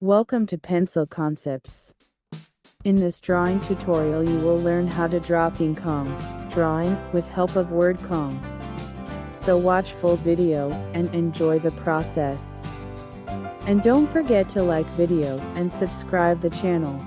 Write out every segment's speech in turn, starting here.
Welcome to Pencil Concepts. In this drawing tutorial you will learn how to draw King Kong drawing with help of word Kong. So watch full video and enjoy the process. And don't forget to like video and subscribe the channel.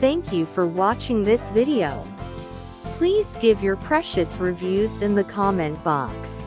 Thank you for watching this video. Please give your precious reviews in the comment box.